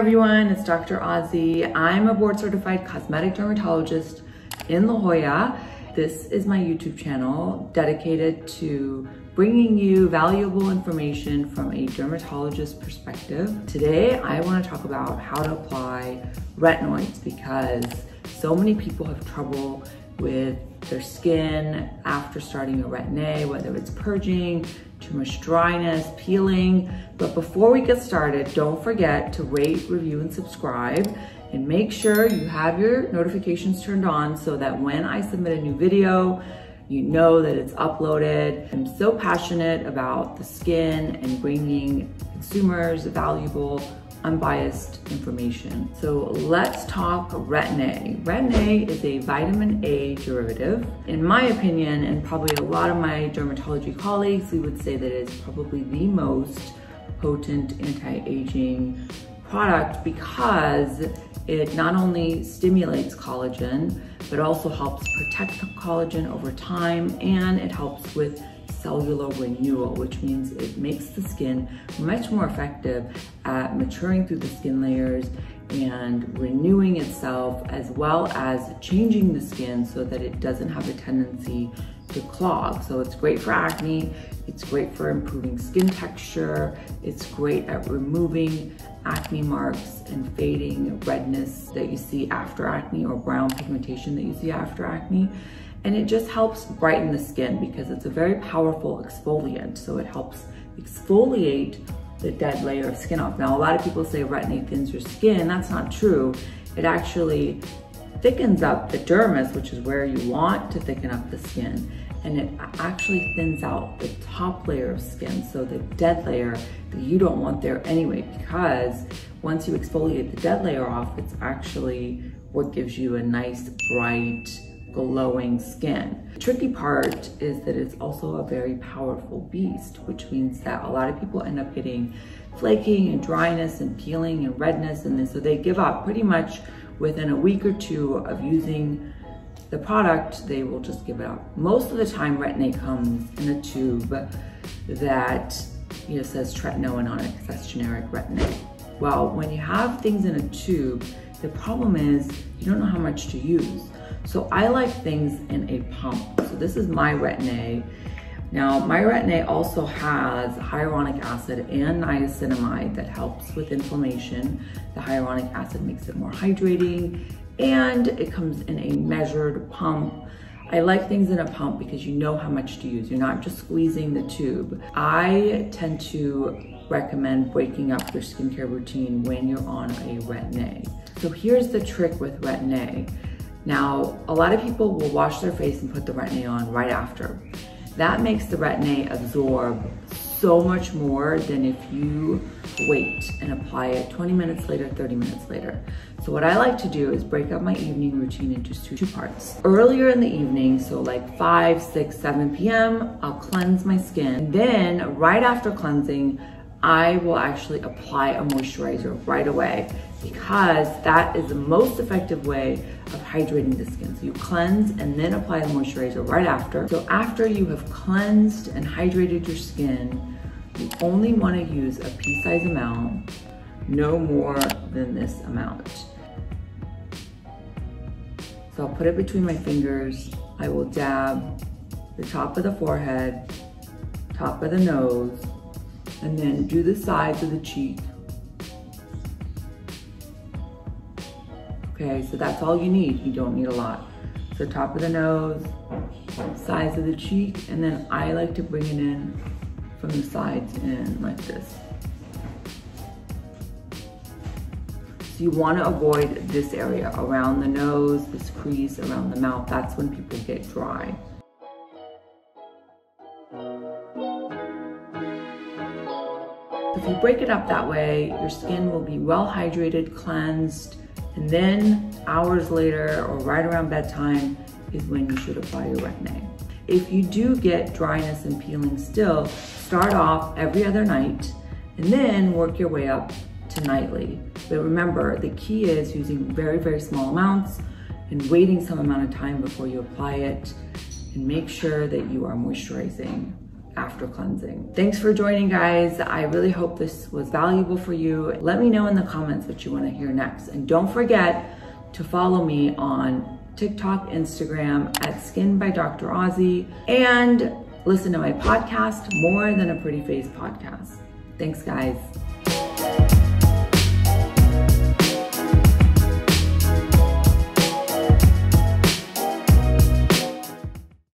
everyone, it's Dr. Azi. I'm a board certified cosmetic dermatologist in La Jolla. This is my YouTube channel dedicated to bringing you valuable information from a dermatologist perspective. Today, I want to talk about how to apply retinoids because so many people have trouble with their skin after starting a Retin-A, whether it's purging, too much dryness, peeling. But before we get started, don't forget to rate, review, and subscribe. And make sure you have your notifications turned on so that when I submit a new video, you know that it's uploaded. I'm so passionate about the skin and bringing consumers valuable, unbiased information. So let's talk Retin-A. Retin-A is a vitamin A derivative. In my opinion, and probably a lot of my dermatology colleagues, we would say that it's probably the most potent anti-aging product because it not only stimulates collagen, but also helps protect the collagen over time, and it helps with cellular renewal, which means it makes the skin much more effective at maturing through the skin layers and renewing itself, as well as changing the skin so that it doesn't have a tendency to clog. So it's great for acne, it's great for improving skin texture, it's great at removing acne marks and fading redness that you see after acne or brown pigmentation that you see after acne. And it just helps brighten the skin because it's a very powerful exfoliant. So it helps exfoliate the dead layer of skin off. Now, a lot of people say Retin-A thins your skin. That's not true. It actually thickens up the dermis, which is where you want to thicken up the skin. And it actually thins out the top layer of skin, so the dead layer that you don't want there anyway, because once you exfoliate the dead layer off, it's actually what gives you a nice, bright, glowing skin. The tricky part is that it's also a very powerful beast, which means that a lot of people end up getting flaking and dryness and peeling and redness, and then so they give up pretty much within a week or two of using the product. They will just give it up. Most of the time, Retin-A comes in a tube that says tretinoin on it because that's generic Retin-A. Well, when you have things in a tube, the problem is you don't know how much to use. So I like things in a pump. So this is my Retin-A. Now, my Retin-A also has hyaluronic acid and niacinamide that helps with inflammation. The hyaluronic acid makes it more hydrating, and it comes in a measured pump. I like things in a pump because you know how much to use. You're not just squeezing the tube. I tend to recommend breaking up your skincare routine when you're on a Retin-A. So here's the trick with Retin-A. Now, a lot of people will wash their face and put the Retin-A on right after. That makes the Retin-A absorb so much more than if you wait and apply it 20 minutes later, 30 minutes later. So what I like to do is break up my evening routine into two parts. Earlier in the evening, so like 5, 6, 7 p.m., I'll cleanse my skin. Then right after cleansing, I will actually apply a moisturizer right away because that is the most effective way of hydrating the skin. So you cleanse and then apply the moisturizer right after. So after you have cleansed and hydrated your skin, you only want to use a pea-size amount, no more than this amount. So I'll put it between my fingers. I will dab the top of the forehead, top of the nose, and then do the sides of the cheek. Okay, so that's all you need. You don't need a lot. So top of the nose, sides of the cheek, and then I like to bring it in from the sides in like this. So you want to avoid this area around the nose, this crease around the mouth. That's when people get dry. If you break it up that way, your skin will be well hydrated, cleansed, and then hours later or right around bedtime is when you should apply your Retin-A. If you do get dryness and peeling still, start off every other night and then work your way up to nightly. But remember, the key is using very, very small amounts and waiting some amount of time before you apply it, and make sure that you are moisturizing after cleansing. Thanks for joining, guys. I really hope this was valuable for you. Let me know in the comments what you want to hear next. And don't forget to follow me on TikTok, Instagram at Skin by Dr. Ozzy, and listen to my podcast, More Than a Pretty Face podcast. Thanks, guys.